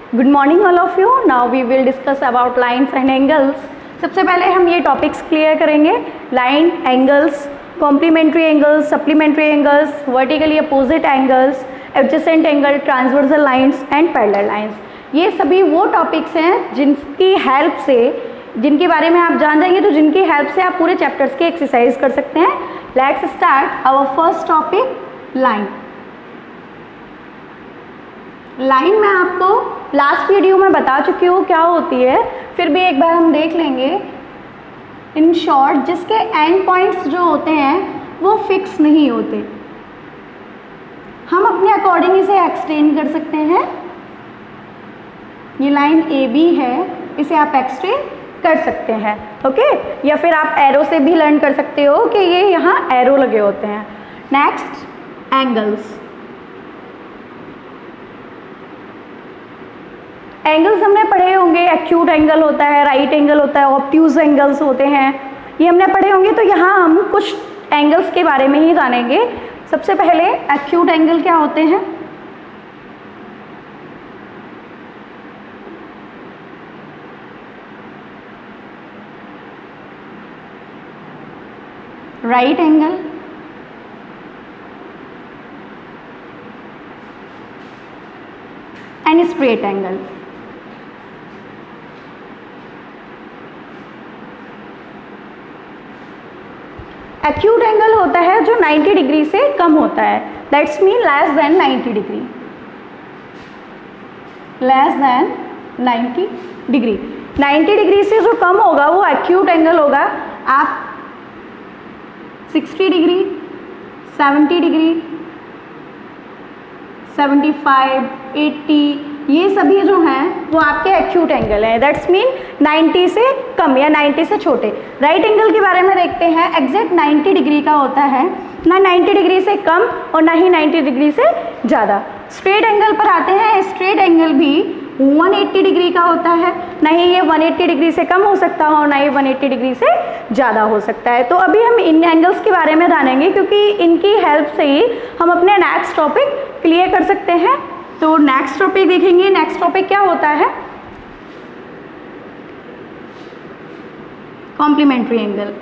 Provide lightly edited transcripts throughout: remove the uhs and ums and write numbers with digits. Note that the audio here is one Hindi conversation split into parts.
Good morning all of you. Now we will discuss about lines and angles. सबसे पहले हम ये टॉपिक्स क्लियर करेंगे, line, angles, complementary angles, supplementary angles, vertically opposite angles, adjacent angle, transversal lines and parallel lines. ये सभी वो टॉपिक्स हैं जिनकी हेल्प से, जिनके बारे में आप जान जाएंगे तो जिनकी हेल्प से आप पूरे चैप्टर्स की एक्सरसाइज कर सकते हैं। Let's start our first topic, line. Line मैं आपको लास्ट वीडियो में बता चुकी हूँ क्या होती है, फिर भी एक बार हम देख लेंगे। इन शॉर्ट, जिसके एंड पॉइंट्स जो होते हैं वो फिक्स नहीं होते, हम अपने अकॉर्डिंग इसे एक्सटेंड कर सकते हैं। ये लाइन ए बी है, इसे आप एक्सटेंड कर सकते हैं, ओके। या फिर आप एरो से भी लर्न कर सकते हो कि ये यहाँ एरो लगे होते हैं। Next, angles. एंगल्स हमने पढ़े होंगे, एक्यूट एंगल होता है, राइट एंगल होता है, ऑब्ट्यूज एंगल्स होते हैं, ये हमने पढ़े होंगे। तो यहाँ हम कुछ एंगल्स के बारे में ही जानेंगे। सबसे पहले एक्यूट एंगल क्या होते हैं? Right angle, and straight angle. Acute angle होता है जो 90 डिग्री से कम होता है, that's mean less than 90 degree, less than 90 degree. 90 degree से जो कम होगा वो एक्यूट एंगल होगा। आप 60 डिग्री, 70 डिग्री, 75, 80, ये सभी जो हैं वो आपके एक्यूट एंगल हैं, दैट्स मीन 90 से कम या 90 से छोटे। राइट एंगल के बारे में देखते हैं। एग्जैक्ट 90 डिग्री का होता है, ना 90 डिग्री से कम और ना ही 90 डिग्री से ज़्यादा। स्ट्रेट एंगल पर आते हैं। स्ट्रेट एंगल भी 180 डिग्री का होता है, ना ही ये 180 डिग्री से कम हो सकता हो, ना ही 180 डिग्री से ज़्यादा हो सकता है। तो अभी हम इन एंगल्स के बारे में जानेंगे, क्योंकि इनकी हेल्प से ही हम अपने नेक्स्ट टॉपिक क्लियर कर सकते हैं। तो नेक्स्ट टॉपिक देखेंगे। नेक्स्ट टॉपिक क्या होता है? Complementary angle.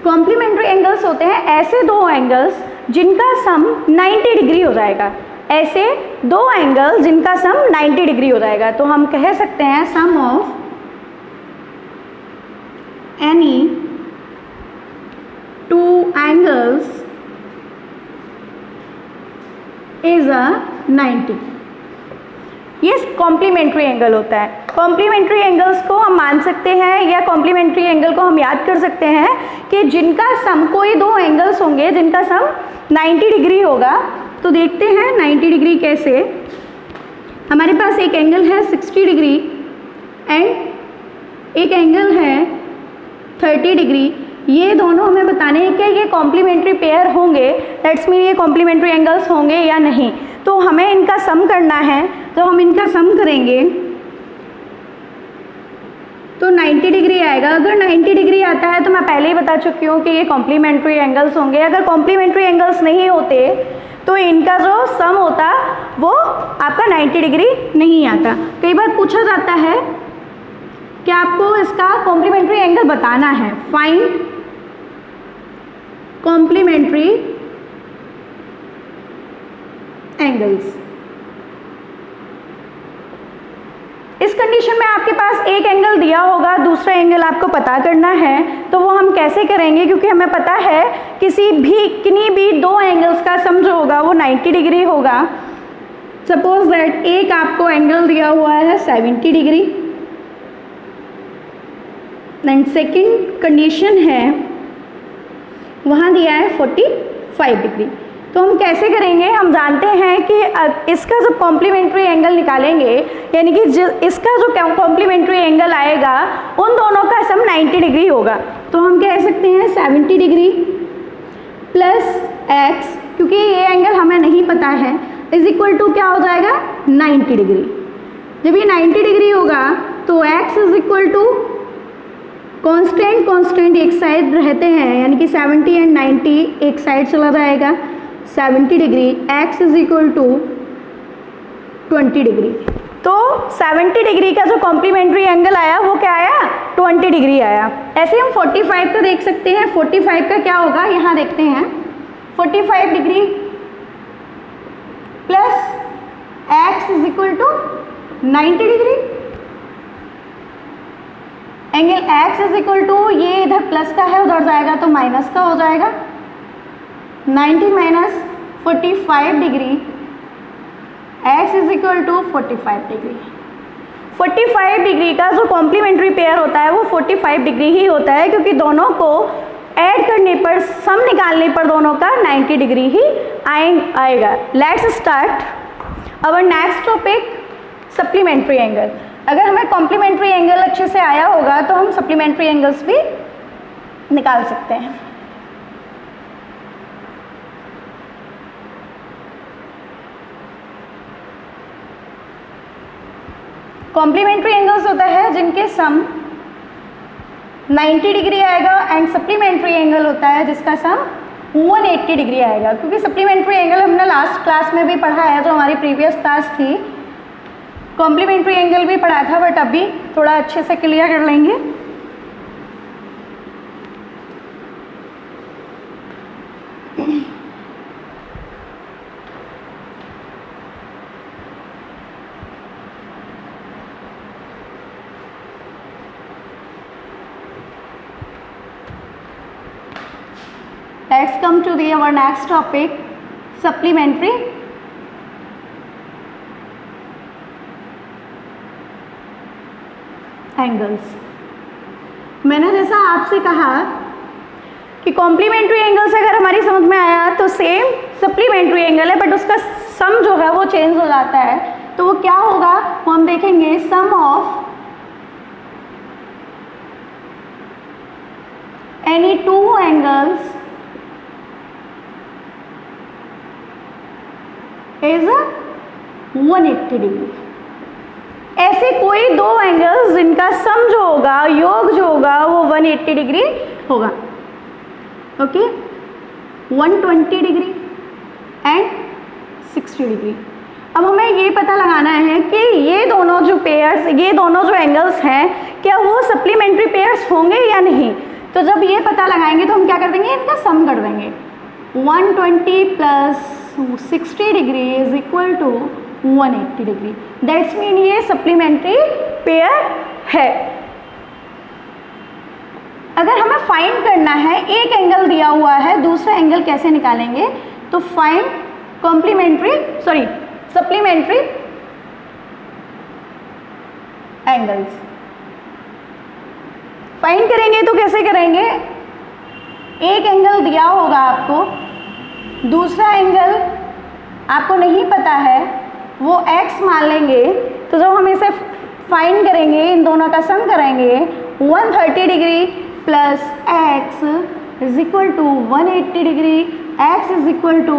कॉम्प्लीमेंट्री एंगल्स होते हैं ऐसे दो एंगल्स जिनका सम 90 डिग्री हो जाएगा। ऐसे दो एंगल जिनका सम 90 डिग्री हो जाएगा। तो हम कह सकते हैं सम of any two angles is a 90। ये कॉम्प्लीमेंट्री एंगल होता है। कॉम्प्लीमेंट्री एंगल्स को हम मान सकते हैं या कॉम्प्लीमेंट्री एंगल को हम याद कर सकते हैं कि जिनका सम, कोई दो एंगल्स होंगे जिनका सम 90 डिग्री होगा। तो देखते हैं 90 डिग्री कैसे। हमारे पास एक एंगल है 60 डिग्री एंड एक एंगल है 30 डिग्री। ये दोनों हमें बताने हैं कि ये कॉम्प्लीमेंट्री पेयर होंगे, दैट्स मीन ये कॉम्प्लीमेंट्री एंगल्स होंगे या नहीं। तो हमें इनका सम करना है, तो हम इनका सम करेंगे तो 90 डिग्री आएगा। अगर 90 डिग्री आता है तो मैं पहले ही बता चुकी हूँ कि ये कॉम्प्लीमेंट्री एंगल्स होंगे। अगर कॉम्प्लीमेंट्री एंगल्स नहीं होते तो इनका जो सम होता वो आपका 90 डिग्री नहीं आता। कई बार पूछा जाता है कि आपको इसका कॉम्प्लीमेंट्री एंगल बताना है, फाइंड कॉम्प्लीमेंट्री एंगल्स। इस कंडीशन में आपके पास एक एंगल दिया होगा, दूसरा एंगल आपको पता करना है। तो वो हम कैसे करेंगे? क्योंकि हमें पता है किन्हीं भी दो एंगल्स का सम जो होगा वो 90 डिग्री होगा। सपोज दैट एक आपको एंगल दिया हुआ है 70 डिग्री एंड सेकेंड कंडीशन है वहाँ दिया है 45 डिग्री। तो हम कैसे करेंगे? हम जानते हैं कि इसका जब कॉम्प्लीमेंट्री एंगल निकालेंगे, यानी कि इसका जो कॉम्प्लीमेंट्री एंगल आएगा उन दोनों का सम 90 डिग्री होगा। तो हम कह सकते हैं 70 डिग्री प्लस x, क्योंकि ये एंगल हमें नहीं पता है, इज इक्वल टू क्या हो जाएगा? 90 डिग्री। जब ये 90 डिग्री होगा तो x is equal to constant एक साइड रहते हैं, यानी कि 70 एंड 90 एक साइड चला जाएगा 70 degree, x is equal to 20 degree. तो 70 डिग्री का जो कॉम्प्लीमेंट्री एंगल आया वो क्या आया, 20 डिग्री आया। ऐसे हम 45 का देख सकते हैं, 45 का क्या होगा, यहाँ देखते हैं 45 degree plus x is equal to 90 degree. Angle x is equal to, ये इधर प्लस का है उधर जाएगा तो माइनस का हो जाएगा, 90 minus 45 degree, x is equal to 45 degree. 45 degree का जो कॉम्प्लीमेंट्री पेयर होता है वो 45 डिग्री ही होता है, क्योंकि दोनों को ऐड करने पर, सम निकालने पर दोनों का 90 डिग्री ही आएगा। Let's start our next topic, supplementary angle. अगर हमें कॉम्प्लीमेंट्री एंगल अच्छे से आया होगा तो हम सप्लीमेंट्री एंगल्स भी निकाल सकते हैं। कॉम्प्लीमेंट्री एंगल्स होता है जिनके सम 90 डिग्री आएगा, एंड सप्लीमेंट्री एंगल होता है जिसका सम 180 डिग्री आएगा। क्योंकि सप्लीमेंट्री एंगल हमने लास्ट क्लास में भी पढ़ा है, जो हमारी प्रीवियस क्लास थी, कॉम्प्लीमेंट्री एंगल भी पढ़ा था, बट अभी थोड़ा अच्छे से क्लियर कर लेंगे। Let's come to our next topic, supplementary angles. मैंने जैसा आपसे कहा कि कॉम्प्लीमेंट्री एंगल्स अगर हमारी समझ में आया तो सेम सप्लीमेंट्री एंगल है, बट उसका सम जो है वो चेंज हो जाता है। तो वो क्या होगा वो हम देखेंगे, sum of any two angles is 180 degree. ऐसे कोई दो एंगल्स जिनका सम जो होगा, योग जो होगा, वो 180 डिग्री होगा। Okay, 120 degree and 60 degree. अब हमें ये पता लगाना है कि ये दोनों जो पेयर्स, ये दोनों जो एंगल्स हैं, क्या वो सप्लीमेंट्री पेयर्स होंगे या नहीं। तो जब ये पता लगाएंगे तो हम क्या कर देंगे, इनका सम कर देंगे। 120 plus 60 degree is equal to 180 degree. That's mean ये सप्लीमेंट्री पेयर है। अगर हमें फाइंड करना है, एक एंगल दिया हुआ है, दूसरा एंगल कैसे निकालेंगे, तो फाइंड सप्लीमेंट्री एंगल्स। फाइंड करेंगे तो कैसे करेंगे, एक एंगल दिया होगा आपको, दूसरा एंगल आपको नहीं पता है, वो x मान लेंगे। तो जब हम इसे फाइंड करेंगे, इन दोनों का सम करेंगे, 130 degree plus x is equal to 180 degree, x is equal to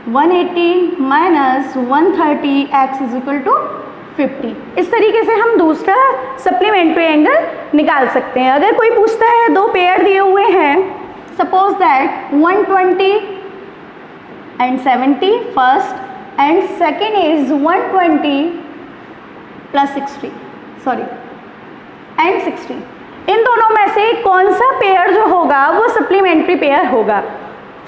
180 minus 130, x is equal to 50। इस तरीके से हम दूसरा सप्लीमेंट्री एंगल निकाल सकते हैं। अगर कोई पूछता है, दो पेयर दिए हुए हैं, suppose that 120 and 70 first and second is 120 plus 60 and 60। इन दोनों में से कौन सा पेयर जो होगा वो सप्लीमेंट्री पेयर होगा।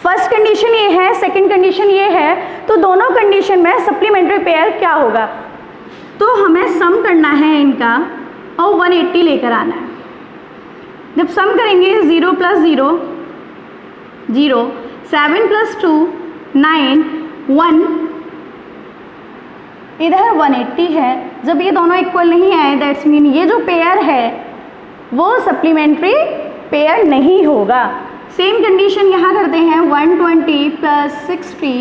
फर्स्ट कंडीशन ये है, सेकंड कंडीशन ये है, तो दोनों कंडीशन में सप्लीमेंट्री पेयर क्या होगा। तो हमें सम करना है इनका और 180 लेकर आना है। जब सम करेंगे 0 प्लस 0 0, 7 प्लस 2 9, 1, इधर 180 है। जब ये दोनों इक्वल नहीं आए, दैट्स मीन ये जो पेयर है वो सप्लीमेंट्री पेयर नहीं होगा। सेम कंडीशन यहाँ करते हैं, 120 plus 60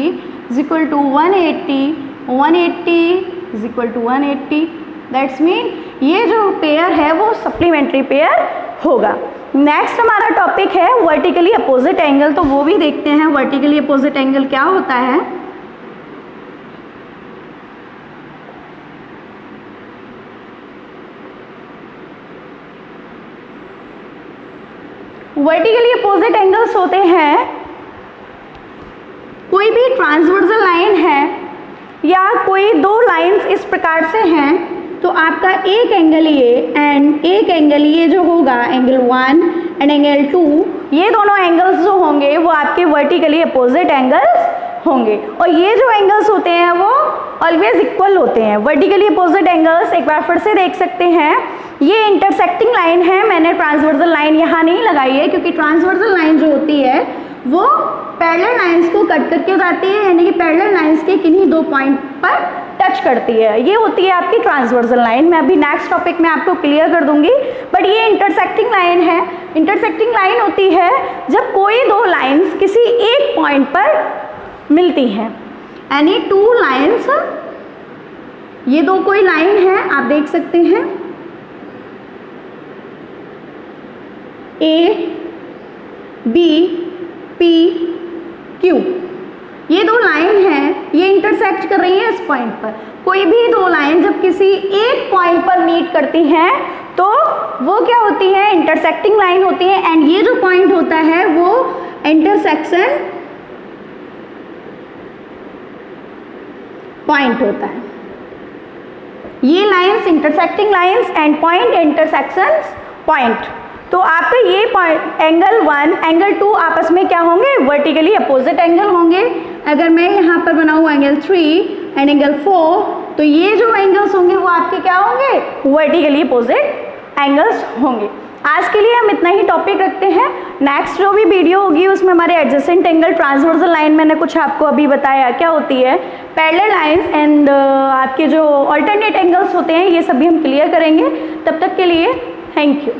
is equal to 180, 180 is equal to 180। That's mean ये जो पेयर है वो सप्लीमेंट्री पेयर होगा। नेक्स्ट हमारा टॉपिक है वर्टिकली अपोजिट एंगल। तो वो भी देखते हैं वर्टिकली अपोजिट एंगल क्या होता है। वर्टिकली अपोजिट एंगल्स होते हैं, कोई भी ट्रांसवर्सल लाइन है या कोई दो लाइंस इस प्रकार से हैं, तो आपका एक एंगल ये एंड एक एंगल ये जो होगा एंगल 1 एंड एंगल 2, ये दोनों एंगल्स जो होंगे वो आपके वर्टिकली अपोजिट एंगल्स होंगे। और ये जो एंगल्स होते हैं वो ऑलवेज इक्वल होते हैं। वर्टिकली अपोजिट एंगल्स एक बार फिर से देख सकते हैं, ये इंटरसेक्टिंग लाइन है, मैंने ट्रांसवर्सल लाइन यहाँ नहीं लगाई है क्योंकि ट्रांसवर्सल लाइन जो होती है वो पैरेलल लाइंस को कट करके जाती है, यानी कि पैरेलल लाइंस के किन्हीं दो पॉइंट पर टच करती है, ये होती है आपकी ट्रांसवर्सल लाइन। मैं अभी नेक्स्ट टॉपिक में आपको क्लियर कर दूंगी, बट ये इंटरसेक्टिंग लाइन है। इंटरसेक्टिंग लाइन होती है जब कोई दो लाइंस किसी एक पॉइंट पर मिलती हैं, एनी टू लाइंस, ये दो कोई लाइन है आप देख सकते हैं, ए बी पी क्यू, ये दो लाइन हैं, ये इंटरसेक्ट कर रही है इस पॉइंट पर। कोई भी दो लाइन जब किसी एक पॉइंट पर मीट करती हैं तो वो क्या होती है, इंटरसेक्टिंग लाइन होती है। एंड ये जो पॉइंट होता है वो इंटरसेक्शन पॉइंट होता है। ये lines intersecting lines and point intersection point. तो आपका ये पॉइंट एंगल 1 एंगल 2 आपस में क्या होंगे, वर्टिकली अपोजिट एंगल होंगे। अगर मैं यहाँ पर बनाऊँ एंगल 3 एंड एंगल 4, तो ये जो एंगल्स होंगे वो आपके क्या होंगे, वर्टिकली अपोजिट एंगल्स होंगे। आज के लिए हम इतना ही टॉपिक रखते हैं। नेक्स्ट जो भी वीडियो होगी उसमें हमारे एडजेसेंट एंगल, ट्रांसवर्सल लाइन मैंने कुछ आपको अभी बताया क्या होती है, पैरेलल लाइंस एंड आपके जो अल्टरनेट एंगल्स होते हैं, ये सभी हम क्लियर करेंगे। तब तक के लिए थैंक यू।